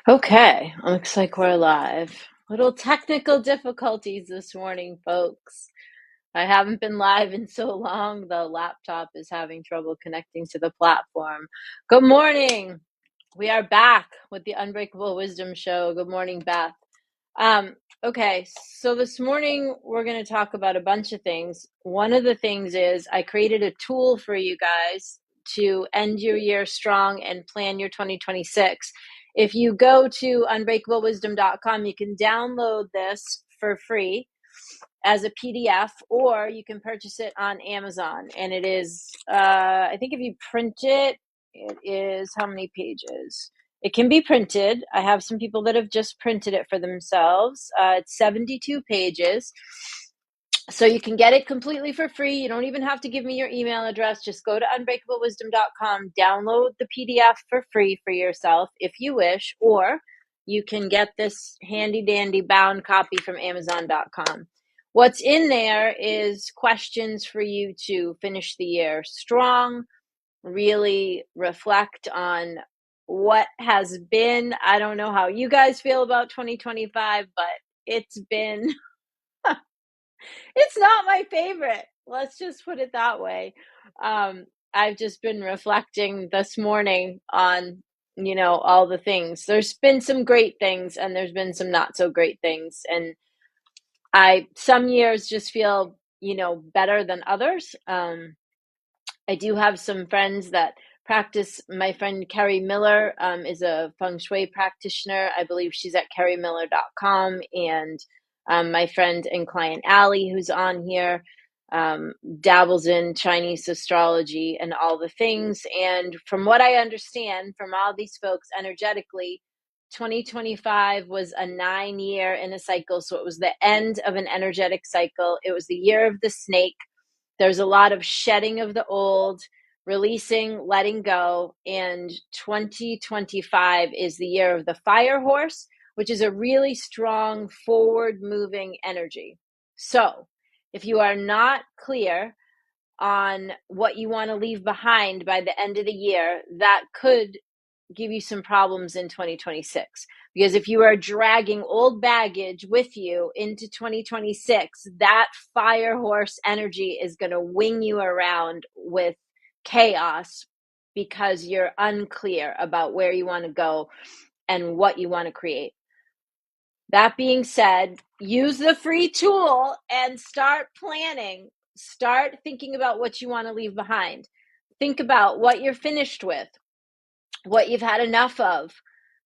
Okay, looks like we're live. Little technical difficulties this morning, folks. I haven't been live in so long, the laptop is having trouble connecting to the platform. Good morning. We are back with the Unbreakable Wisdom Show. Good morning, Beth. Okay, so this morning we're going to talk about a bunch of things. One of the things is I created a tool for you guys to end your year strong and plan your 2026. If you go to unbreakablewisdom.com, you can download this for free as a PDF, or you can purchase it on Amazon. And it is, I think if you print it, it is how many pages? It can be printed. I have some people that have just printed it for themselves. It's 72 pages. So you can get it completely for free. You don't even have to give me your email address. Just go to unbreakablewisdom.com, download the PDF for free for yourself if you wish, or you can get this handy dandy bound copy from amazon.com. What's in there is questions for you to finish the year strong, really reflect on what has been. I don't know how you guys feel about 2025, but it's been it's not my favorite. Let's just put it that way. I've just been reflecting this morning on, all the things. There's been some great things and there's been some not so great things. And some years just feel, better than others. I do have some friends that practice. My friend Carrie Miller is a feng shui practitioner. I believe she's at carriemiller.com. And my friend and client Allie, who's on here, dabbles in Chinese astrology and all the things. And from what I understand from all these folks energetically, 2025 was a 9-year in a cycle. So it was the end of an energetic cycle. It was the year of the snake. There's a lot of shedding of the old, releasing, letting go. And 2025 is the year of the fire horse, which is a really strong forward moving energy. So if you are not clear on what you want to leave behind by the end of the year, that could give you some problems in 2026. Because if you are dragging old baggage with you into 2026, that fire horse energy is going to wing you around with chaos because you're unclear about where you want to go and what you want to create. That being said, use the free tool and start planning. Start thinking about what you want to leave behind. Think about what you're finished with, what you've had enough of,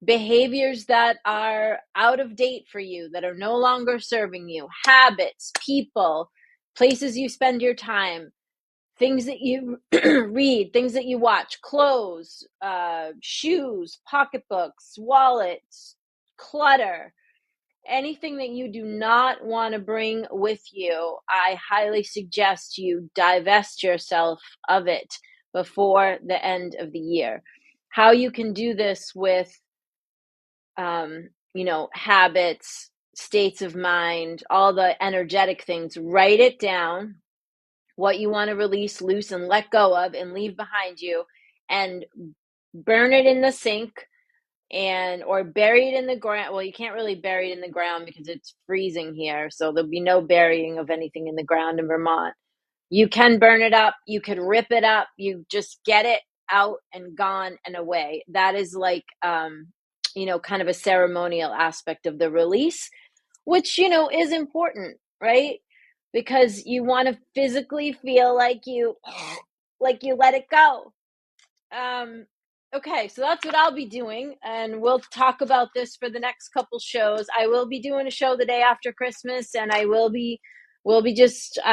behaviors that are out of date for you, that are no longer serving you, habits, people, places you spend your time, things that you read, things that you watch, clothes, shoes, pocketbooks, wallets, clutter. Anything that you do not want to bring with you, I highly suggest you divest yourself of it before the end of the year. How you can do this with, habits, states of mind, all the energetic things, write it down, what you want to release, loose, and let go of and leave behind you, and burn it in the sink or bury it in the ground. Well, you can't really bury it in the ground because it's freezing here, so there'll be no burying of anything in the ground in Vermont. You can burn it up, you could rip it up, you just get it out and gone and away. That is like kind of a ceremonial aspect of the release, which is important, right? Because you want to physically feel like you let it go. Okay, so that's what I'll be doing, and we'll talk about this for the next couple shows. I will be doing a show the day after Christmas, and I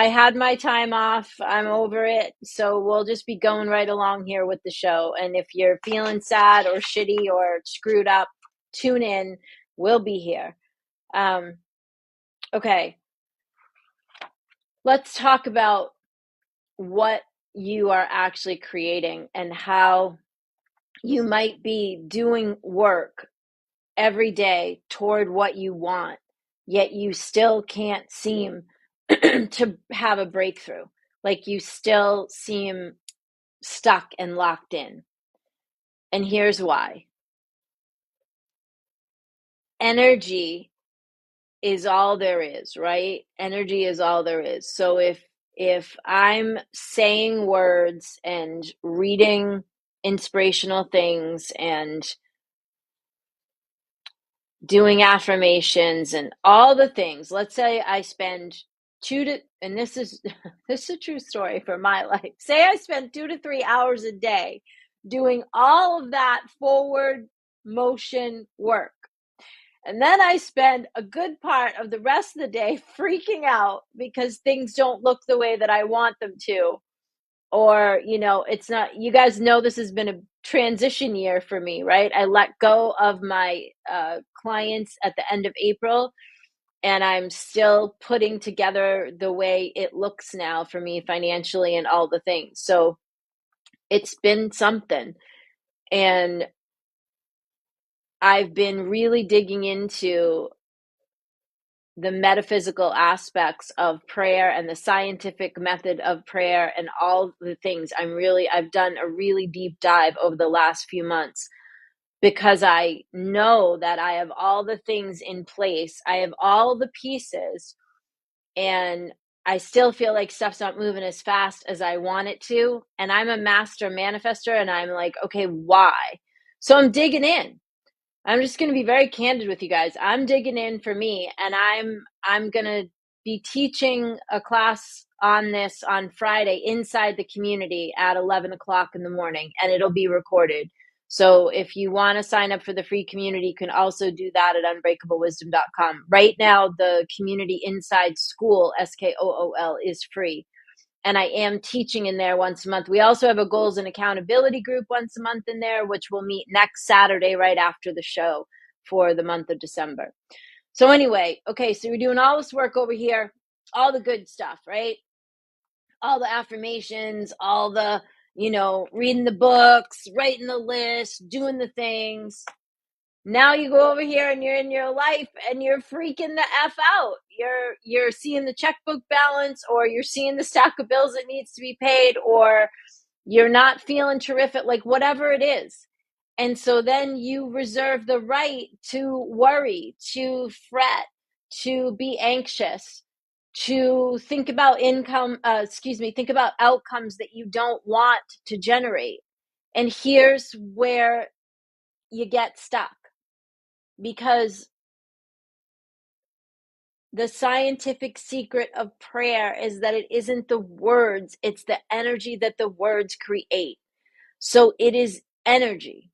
had my time off. I'm over it, so we'll just be going right along here with the show. And if you're feeling sad or shitty or screwed up, tune in. We'll be here. Okay, let's talk about what you are actually creating and how you might be doing work every day toward what you want, yet you still can't seem to have a breakthrough. Like you still seem stuck and locked in. And here's why. energy is all there is, right? Energy is all there is. So if I'm saying words and reading inspirational things and doing affirmations and all the things, let's say I spend and this is this is a true story for my life. Say I spend 2 to 3 hours a day doing all of that forward motion work. And then I spend a good part of the rest of the day freaking out because things don't look the way that I want them to. Or, it's not, you guys know this has been a transition year for me, right? I let go of my clients at the end of April, and I'm still putting together the way it looks now for me financially and all the things. So it's been something. And I've been really digging into the metaphysical aspects of prayer and the scientific method of prayer and all the things. I've done a really deep dive over the last few months because I know that I have all the things in place. I have all the pieces, and I still feel like stuff's not moving as fast as I want it to. And I'm a master manifester, and I'm like, okay, why? So I'm digging in. I'm just going to be very candid with you guys. I'm digging in for me, and I'm going to be teaching a class on this on Friday inside the community at 11 o'clock in the morning, and it'll be recorded. So if you want to sign up for the free community, you can also do that at unbreakablewisdom.com. Right now, the community inside school, SKOOL, is free. And I am teaching in there once a month. We also have a goals and accountability group once a month in there, which will meet next Saturday right after the show for the month of December. So anyway, okay, so we're doing all this work over here, all the good stuff, right? All the affirmations, all the, reading the books, writing the list, doing the things. Now you go over here and you're in your life and you're freaking the F out. You're seeing the checkbook balance, or you're seeing the stack of bills that needs to be paid, or you're not feeling terrific, like whatever it is. And so then you reserve the right to worry, to fret, to be anxious, to think about think about outcomes that you don't want to generate. And here's where you get stuck. Because the scientific secret of prayer is that it isn't the words, it's the energy that the words create. So it is energy.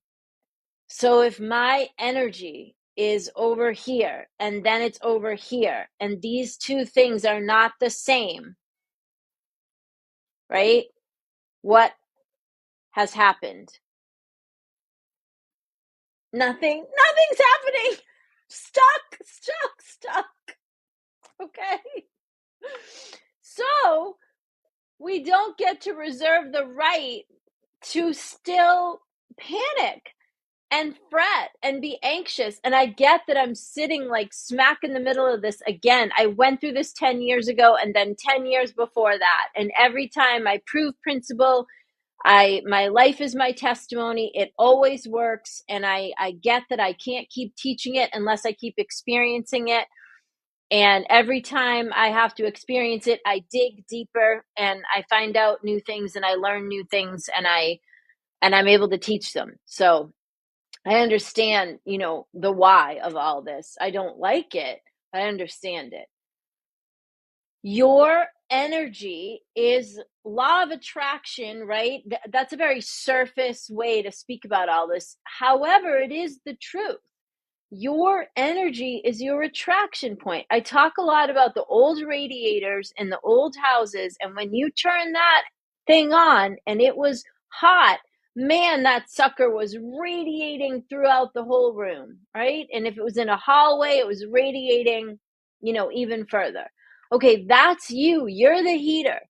So if my energy is over here and then it's over here, and these two things are not the same, right? What has happened? Nothing's happening. Stuck. Okay. So we don't get to reserve the right to still panic and fret and be anxious. And I get that I'm sitting like smack in the middle of this again. I went through this 10 years ago and then 10 years before that. And every time I prove principle, my life is my testimony. It always works. And I get that I can't keep teaching it unless I keep experiencing it. And every time I have to experience it, I dig deeper and I find out new things and I learn new things, and I'm able to teach them. So I understand, the why of all this. I don't like it, but I understand it. Your energy is law of attraction, right? That's a very surface way to speak about all this. However, it is the truth. Your energy is your attraction point. I talk a lot about the old radiators in the old houses, and when you turn that thing on and it was hot, man, that sucker was radiating throughout the whole room, right? And if it was in a hallway, it was radiating, even further. Okay, that's you. You're the heater.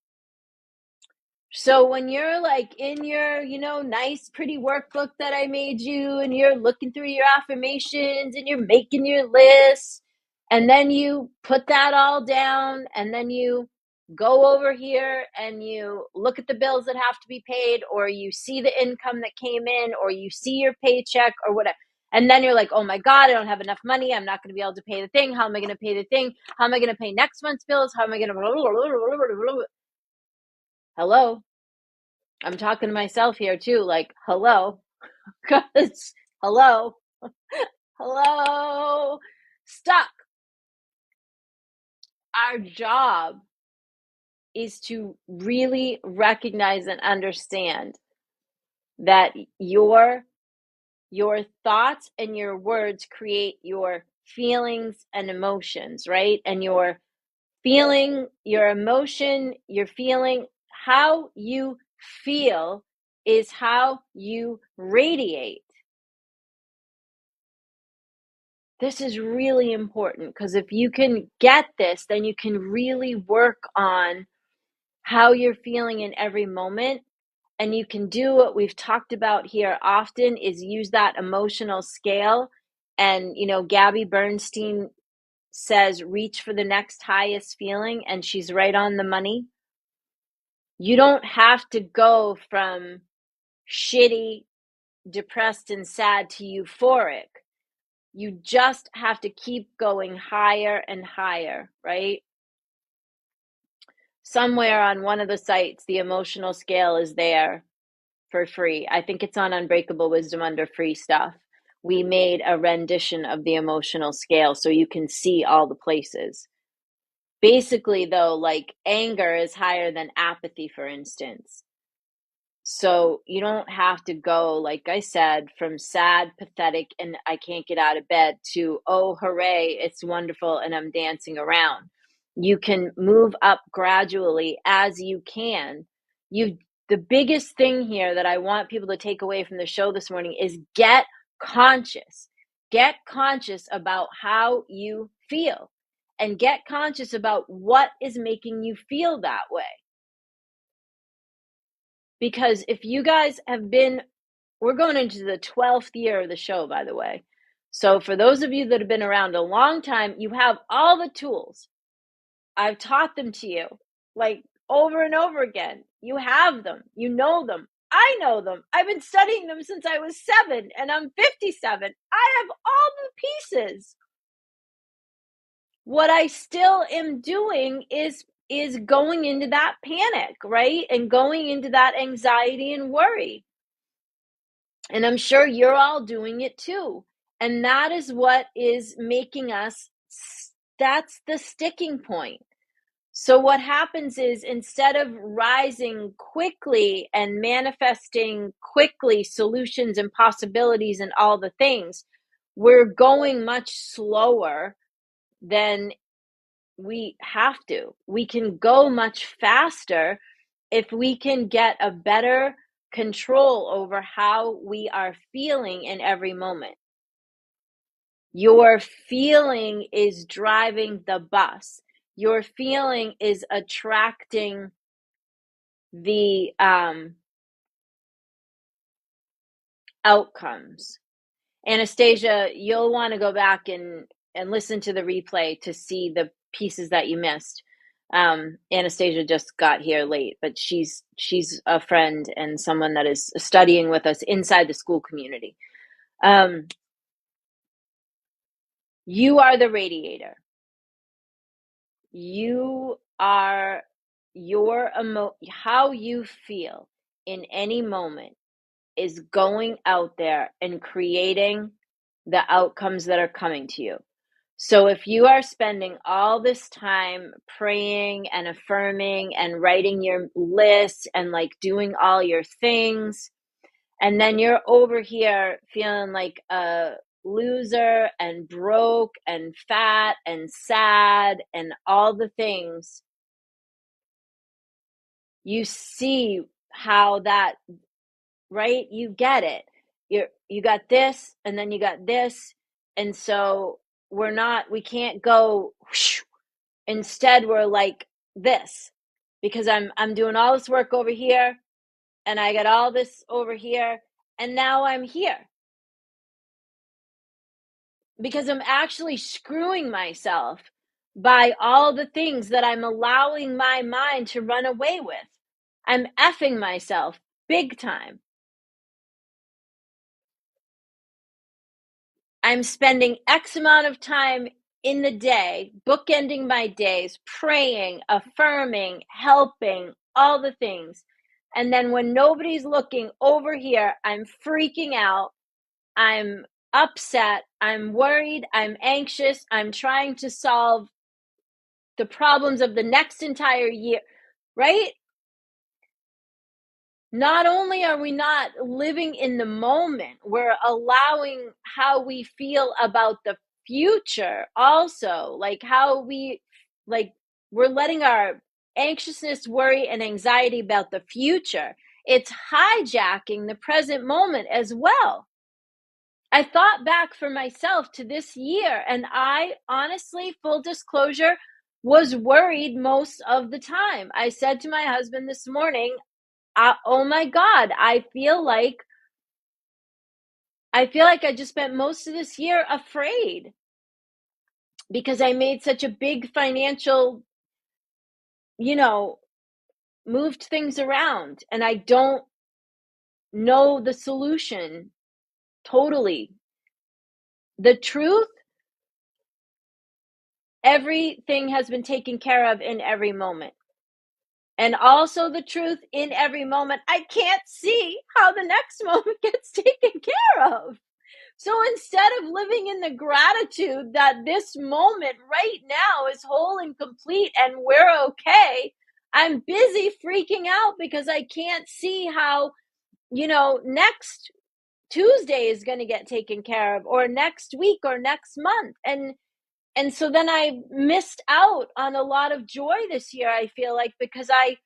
So when you're like in your, nice, pretty workbook that I made you, and you're looking through your affirmations and you're making your lists, and then you put that all down, and then you go over here and you look at the bills that have to be paid, or you see the income that came in, or you see your paycheck or whatever. And then you're like, oh my God, I don't have enough money. I'm not going to be able to pay the thing. How am I going to pay the thing? How am I going to pay next month's bills? How am I going to... Hello? I'm talking to myself here too. Like, hello? Because, hello? Hello? Stuck. Our job is to really recognize and understand that your thoughts and your words create your feelings and emotions, right? And your feeling, your emotion, your feeling, how you feel is how you radiate. This is really important because if you can get this, then you can really work on how you're feeling in every moment. And you can do what we've talked about here often is use that emotional scale. And, Gabby Bernstein says, reach for the next highest feeling, and she's right on the money. You don't have to go from shitty, depressed, and sad to euphoric. You just have to keep going higher and higher, right? Somewhere on one of the sites, the emotional scale is there for free. I think it's on Unbreakable Wisdom under free stuff. We made a rendition of the emotional scale so you can see all the places. Basically, though, like anger is higher than apathy, for instance. So you don't have to go, like I said, from sad, pathetic, and I can't get out of bed to, oh, hooray, it's wonderful, and I'm dancing around. You can move up gradually as you can. The biggest thing here that I want people to take away from the show this morning is get conscious. Get conscious about how you feel and get conscious about what is making you feel that way. Because if you guys have been, we're going into the 12th year of the show, by the way. So for those of you that have been around a long time, you have all the tools. I've taught them to you, like over and over again. You have them. You know them. I know them. I've been studying them since I was 7 and I'm 57. I have all the pieces. What I still am doing is going into that panic, right? And going into that anxiety and worry. And I'm sure you're all doing it too. And that is what is making us, that's the sticking point. So what happens is instead of rising quickly and manifesting quickly solutions and possibilities and all the things, we're going much slower than we have to. We can go much faster if we can get a better control over how we are feeling in every moment. Your feeling is driving the bus. Your feeling is attracting the outcomes. Anastasia, you'll want to go back and listen to the replay to see the pieces that you missed. Anastasia just got here late, but she's a friend and someone that is studying with us inside the school community. You are the radiator. You are how you feel in any moment is going out there and creating the outcomes that are coming to you. So if you are spending all this time praying and affirming and writing your list and like doing all your things, and then you're over here feeling like a loser and broke and fat and sad and all the things, you see how that, right? You get it. You got this and then you got this. And so we can't go whoosh. Instead we're like this because I'm doing all this work over here and I got all this over here and now I'm here. Because I'm actually screwing myself by all the things that I'm allowing my mind to run away with. I'm effing myself big time. I'm spending X amount of time in the day, bookending my days, praying, affirming, helping, all the things. And then when nobody's looking over here, I'm freaking out. I'm upset. I'm worried. I'm anxious. I'm trying to solve the problems of the next entire year, right? Not only are we not living in the moment, we're allowing how we feel about the future also, like how we, like, we're letting our anxiousness, worry, and anxiety about the future. It's hijacking the present moment as well. I thought back for myself to this year, and I honestly, full disclosure, was worried most of the time. I said to my husband this morning, oh my God, I feel like I just spent most of this year afraid because I made such a big financial, moved things around, and I don't know the solution totally. The truth, everything has been taken care of in every moment. And also the truth, in every moment, I can't see how the next moment gets taken care of. So instead of living in the gratitude that this moment right now is whole and complete and we're okay, I'm busy freaking out because I can't see how, next Tuesday is going to get taken care of, or next week, or next month. And so then I missed out on a lot of joy this year, I feel like, because I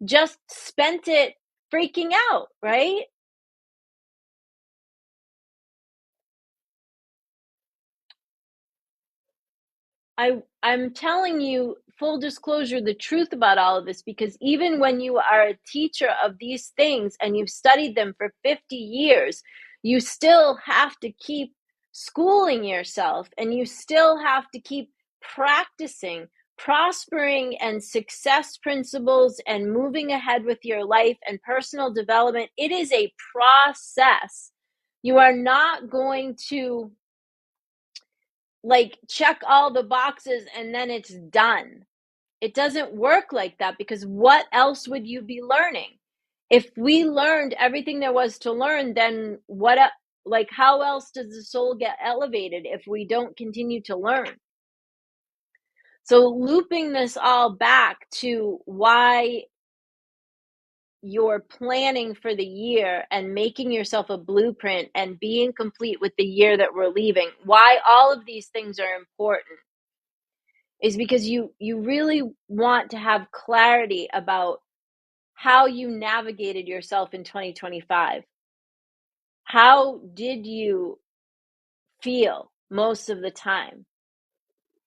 just spent it freaking out, right? I'm telling you, full disclosure, the truth about all of this, because even when you are a teacher of these things and you've studied them for 50 years, you still have to keep schooling yourself, and you still have to keep practicing prospering and success principles and moving ahead with your life and personal development. It is a process. You are not going to check all the boxes and then it's done. It doesn't work like that, because what else would you be learning? If we learned everything there was to learn, then how else does the soul get elevated if we don't continue to learn? So looping this all back to why you're planning for the year and making yourself a blueprint and being complete with the year that we're leaving, why all of these things are important is because you really want to have clarity about how you navigated yourself in 2025. How did you feel most of the time?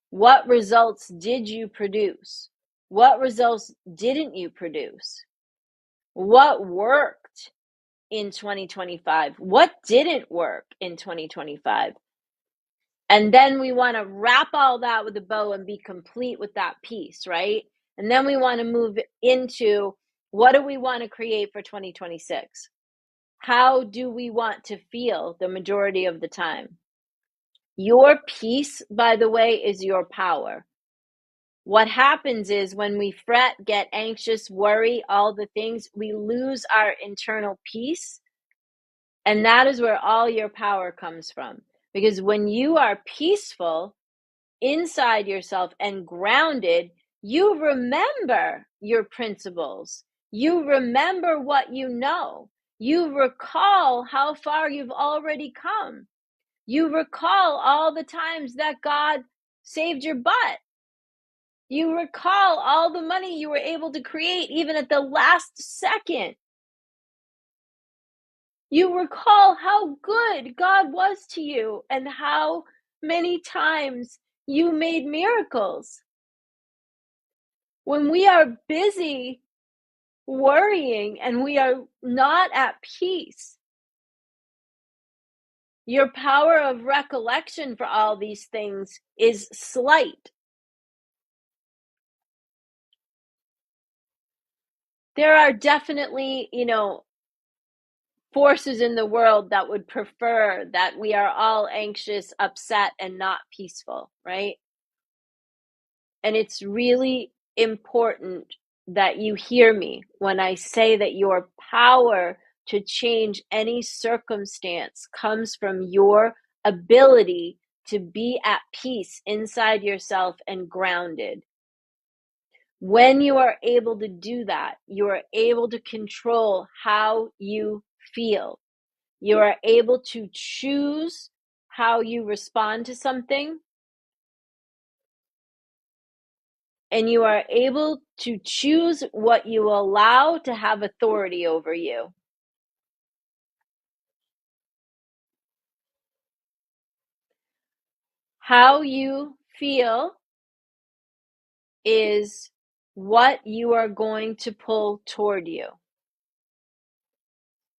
What results did you produce? What results didn't you produce? What worked in 2025? What didn't work in 2025? And then we want to wrap all that with a bow and be complete with that piece, right? And then we want to move into, what do we want to create for 2026? How do we want to feel the majority of the time? Your peace, by the way, is your power. What happens is when we fret, get anxious, worry, all the things, we lose our internal peace. And that is where all your power comes from. Because when you are peaceful inside yourself and grounded, you remember your principles. You remember what you know. You recall how far you've already come. You recall all the times that God saved your butt. You recall all the money you were able to create even at the last second. You recall how good God was to you and how many times you made miracles. When we are busy worrying and we are not at peace, your power of recollection for all these things is slight. There are definitely, forces in the world that would prefer that we are all anxious, upset, and not peaceful, right? And it's really important that you hear me when I say that your power to change any circumstance comes from your ability to be at peace inside yourself and grounded. When you are able to do that, you are able to control how you feel. You are able to choose how you respond to something, and you are able to choose what you allow to have authority over you. How you feel is what you are going to pull toward you.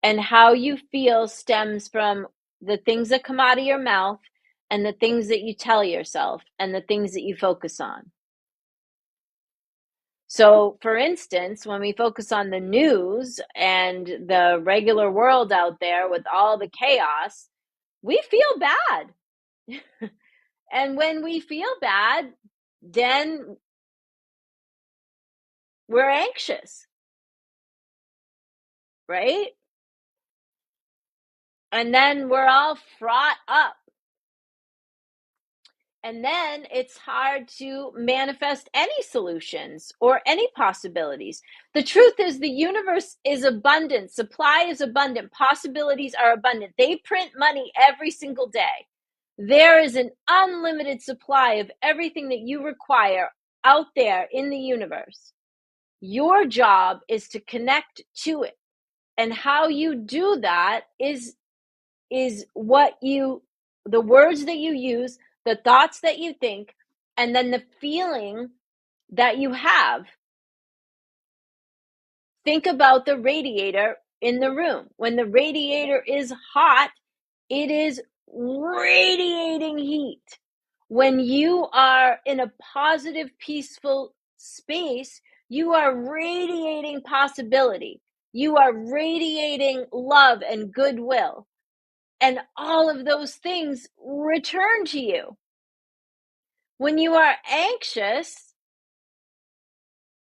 And how you feel stems from the things that come out of your mouth and the things that you tell yourself and the things that you focus on. So, for instance, when we focus on the news and the regular world out there with all the chaos, we feel bad. And when we feel bad, then we're anxious, right? And then we're all fraught up. And then it's hard to manifest any solutions or any possibilities. The truth is, the universe is abundant, supply is abundant, possibilities are abundant. They print money every single day. There is an unlimited supply of everything that you require out there in the universe. Your job is to connect to it. And how you do that is what the words that you use, the thoughts that you think, and then the feeling that you have. Think about the radiator in the room. When the radiator is hot, it is radiating heat. When you are in a positive, peaceful space, you are radiating possibility. You are radiating love and goodwill. And all of those things return to you. When you are anxious,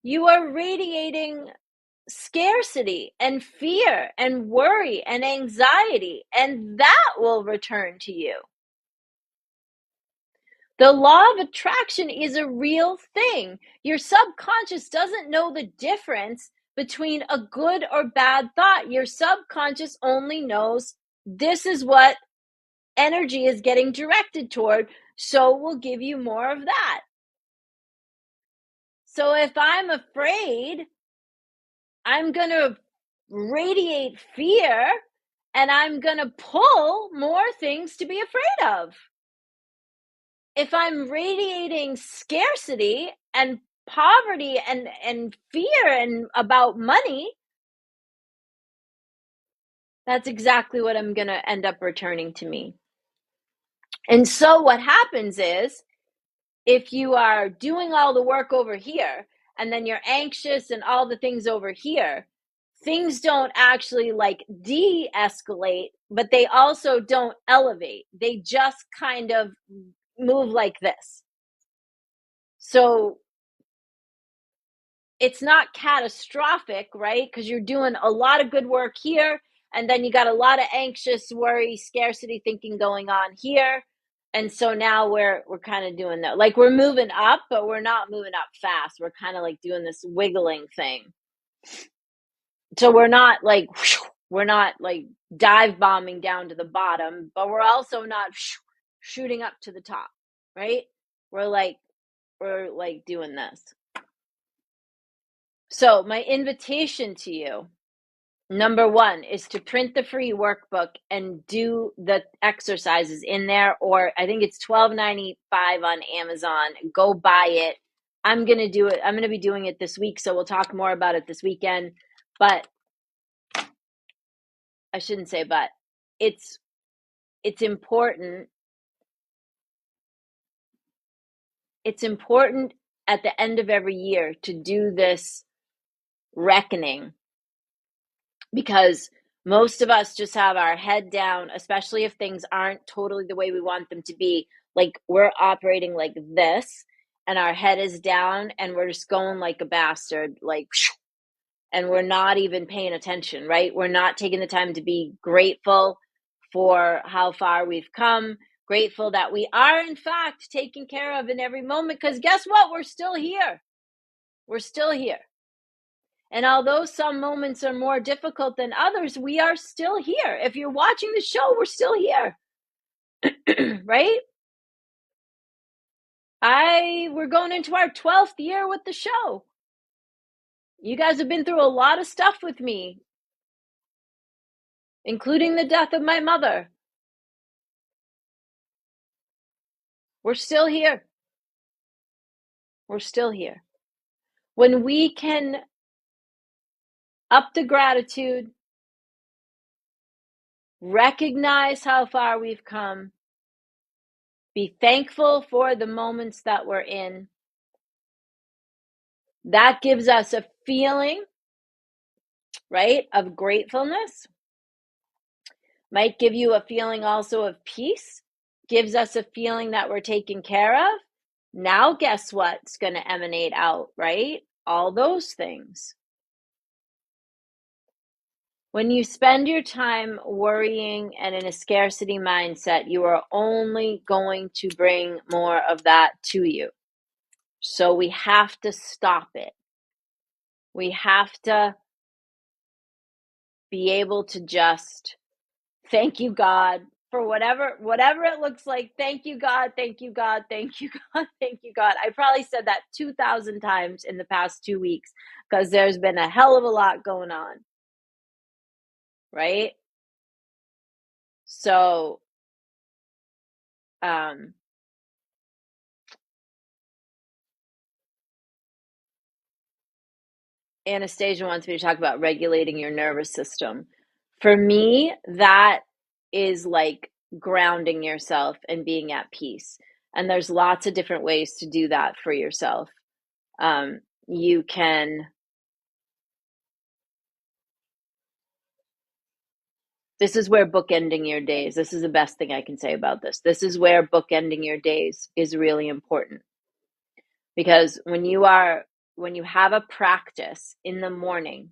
you are radiating scarcity and fear and worry and anxiety, and that will return to you. The law of attraction is a real thing. Your subconscious doesn't know the difference between a good or bad thought. Your subconscious only knows this is what energy is getting directed toward, so we'll give you more of that. So if I'm afraid, I'm going to radiate fear, and I'm going to pull more things to be afraid of. If I'm radiating scarcity and poverty and fear and about money, that's exactly what I'm going to end up returning to me. And so what happens is, if you are doing all the work over here and then you're anxious and all the things over here, things don't actually like de-escalate, but they also don't elevate. They just kind of move like this. So it's not catastrophic, right? Because you're doing a lot of good work here, and then you got a lot of anxious, worry, scarcity thinking going on here. And so now we're kind of doing that. Like, we're moving up, but we're not moving up fast. We're kind of like doing this wiggling thing. So we're not like dive bombing down to the bottom, but we're also not shooting up to the top, right? We're like doing this. So my invitation to you, number one, is to print the free workbook and do the exercises in there, or I think it's $12.95 on Amazon. Go buy it. I'm going to do it. I'm going to be doing it this week, so we'll talk more about it this weekend. But I shouldn't say but. It's important. It's important at the end of every year to do this reckoning, because Most of us just have our head down, especially if things aren't totally the way we want them to be. Like we're operating like this, and our head is down, and we're just going like a bastard, like, and we're not even paying attention, right? We're not taking the time to be grateful for how far we've come, grateful that we are, in fact, taken care of in every moment. Because guess what? We're still here. We're still here. And although some moments are more difficult than others, we are still here. If you're watching the show, we're still here. Right? We're going into our 12th year with the show. You guys have been through a lot of stuff with me, including the death of my mother. We're still here. We're still here. When we can up the gratitude, recognize how far we've come, be thankful for the moments that we're in, that gives us a feeling, right, of gratefulness. Might give you a feeling also of peace, gives us a feeling that we're taken care of. Now, guess what's going to emanate out, right? All those things. When you spend your time worrying and in a scarcity mindset, you are only going to bring more of that to you. So we have to stop it. We have to be able to just thank you, God, for whatever it looks like. Thank you, God. Thank you, God. Thank you, God. Thank you, God. I probably said that 2,000 times in the past 2 weeks because there's been a hell of a lot going on. Right? So, Anastasia wants me to talk about regulating your nervous system. For me, that is like grounding yourself and being at peace. And there's lots of different ways to do that for yourself. You can, this is where bookending your days, this is the best thing I can say about this. This is where bookending your days is really important. Because when you have a practice in the morning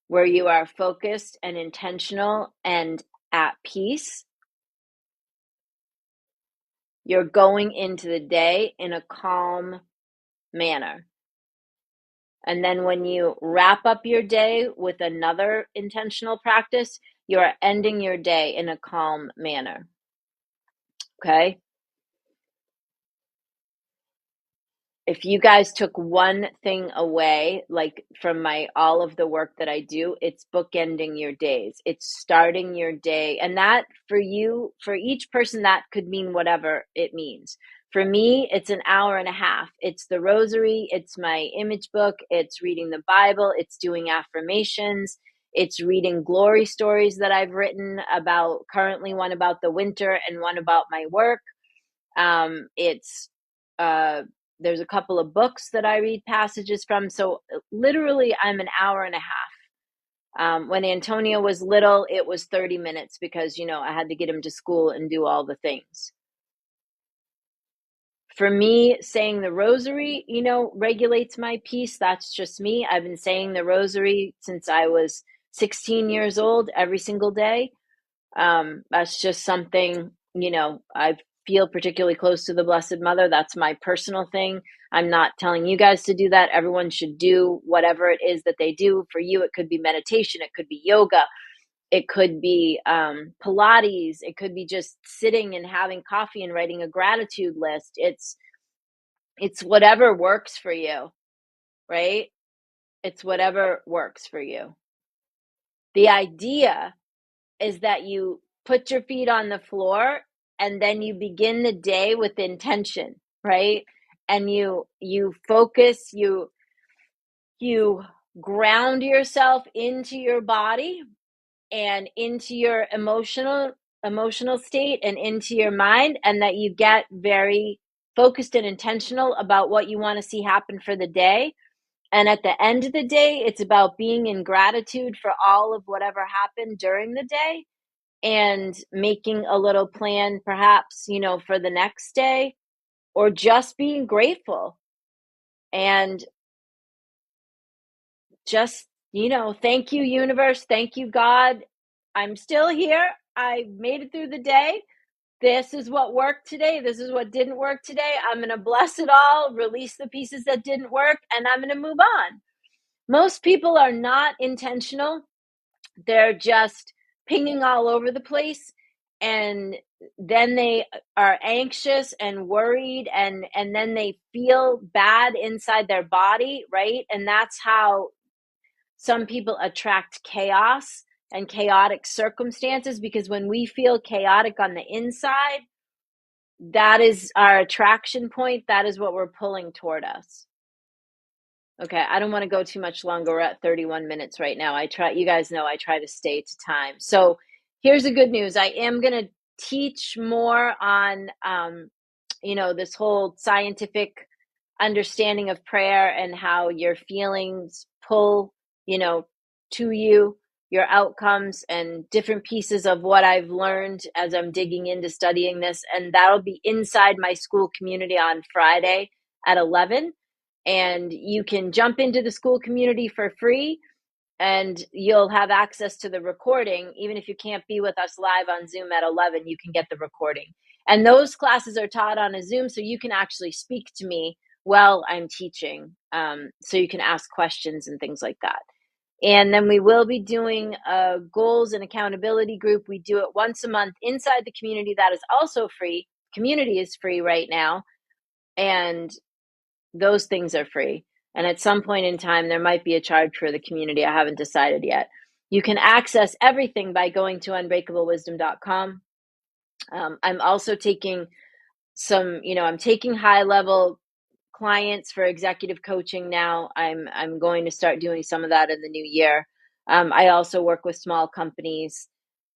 where you are focused and intentional and at peace, you're going into the day in a calm manner. And then when you wrap up your day with another intentional practice, you are ending your day in a calm manner. Okay? If you guys took one thing away, like from all of the work that I do, it's bookending your days. It's starting your day. And that for you, for each person, that could mean whatever it means. For me, it's an hour and a half. It's the rosary. It's my image book. It's reading the Bible. It's doing affirmations. It's reading glory stories that I've written about, currently one about the winter and one about my work. There's a couple of books that I read passages from. So literally I'm an hour and a half. When Antonio was little, it was 30 minutes because, I had to get him to school and do all the things. For me, saying the rosary, regulates my peace. That's just me. I've been saying the rosary since I was 16 years old every single day. That's just something, I feel particularly close to the Blessed Mother. That's my personal thing. I'm not telling you guys to do that. Everyone should do whatever it is that they do. For you, it could be meditation. It could be yoga. It could be Pilates. It could be just sitting and having coffee and writing a gratitude list. It's whatever works for you, right? It's whatever works for you. The idea is that you put your feet on the floor and then you begin the day with intention, right? And you focus, you ground yourself into your body and into your emotional state and into your mind, and that you get very focused and intentional about what you want to see happen for the day. And at the end of the day, it's about being in gratitude for all of whatever happened during the day and making a little plan, perhaps, for the next day, or just being grateful and just, thank you, universe. Thank you, God. I'm still here. I made it through the day. This is what worked today. This is what didn't work today. I'm going to bless it all, release the pieces that didn't work, and I'm going to move on. Most people are not intentional. They're just pinging all over the place. And then they are anxious and worried, and then they feel bad inside their body, right? And that's how some people attract chaos and chaotic circumstances, because when we feel chaotic on the inside, that is our attraction point. That is what we're pulling toward us. Okay, I don't want to go too much longer. We're at 31 minutes right now. You guys know I try to stay to time. So here's the good news. I am going to teach more on, this whole scientific understanding of prayer and how your feelings pull, to you, your outcomes, and different pieces of what I've learned as I'm digging into studying this. And that'll be inside my school community on Friday at 11. And you can jump into the school community for free, and you'll have access to the recording. Even if you can't be with us live on Zoom at 11, you can get the recording. And those classes are taught on a Zoom, so you can actually speak to me while I'm teaching. So you can ask questions and things like that. And then we will be doing a goals and accountability group. We do it once a month inside the community. That is also free. Community is free right now. And those things are free. And at some point in time, there might be a charge for the community. I haven't decided yet. You can access everything by going to unbreakablewisdom.com. I'm also taking I'm taking high level clients for executive coaching now. I'm going to start doing some of that in the new year. I also work with small companies.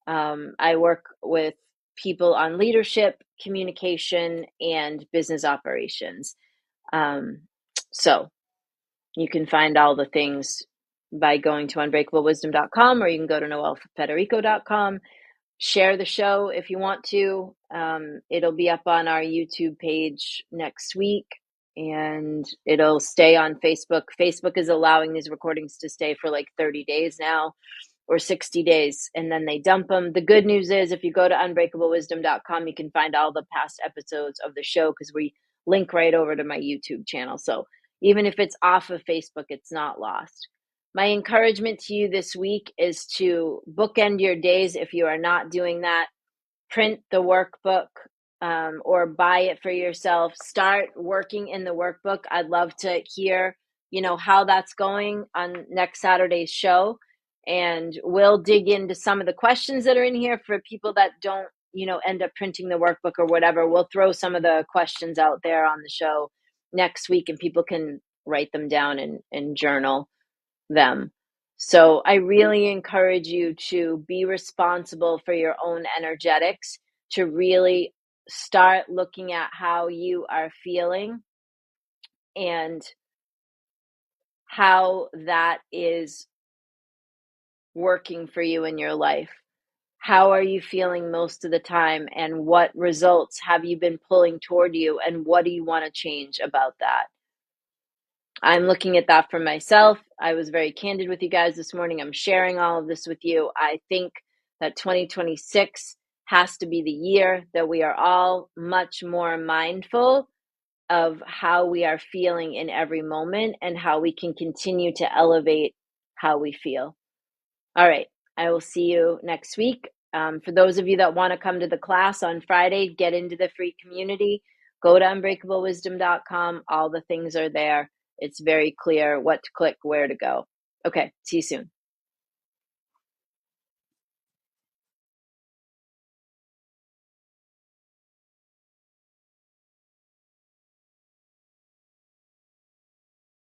I work with people on leadership, communication, and business operations. So you can find all the things by going to unbreakablewisdom.com, or you can go to noelfederico.com. Share the show if you want to. It'll be up on our YouTube page next week, and it'll stay on Facebook. Facebook is allowing these recordings to stay for like 30 days now, or 60 days, and then they dump them. The good news is if you go to unbreakablewisdom.com, you can find all the past episodes of the show, because we link right over to my YouTube channel. So even if it's off of Facebook, it's not lost. My encouragement to you this week is to bookend your days. If you are not doing that, print the workbook, or buy it for yourself. Start working in the workbook. I'd love to hear, how that's going on next Saturday's show. And we'll dig into some of the questions that are in here for people that don't, end up printing the workbook or whatever. We'll throw some of the questions out there on the show next week, and people can write them down and journal them. So I really encourage you to be responsible for your own energetics, to really start looking at how you are feeling and how that is working for you in your life. How are you feeling most of the time, and what results have you been pulling toward you, and what do you want to change about that? I'm looking at that for myself. I was very candid with you guys this morning. I'm sharing all of this with you. I think that 2026 has to be the year that we are all much more mindful of how we are feeling in every moment, and how we can continue to elevate how we feel. All right. I will see you next week. For those of you that want to come to the class on Friday, get into the free community, go to unbreakablewisdom.com. All the things are there. It's very clear what to click, where to go. Okay. See you soon.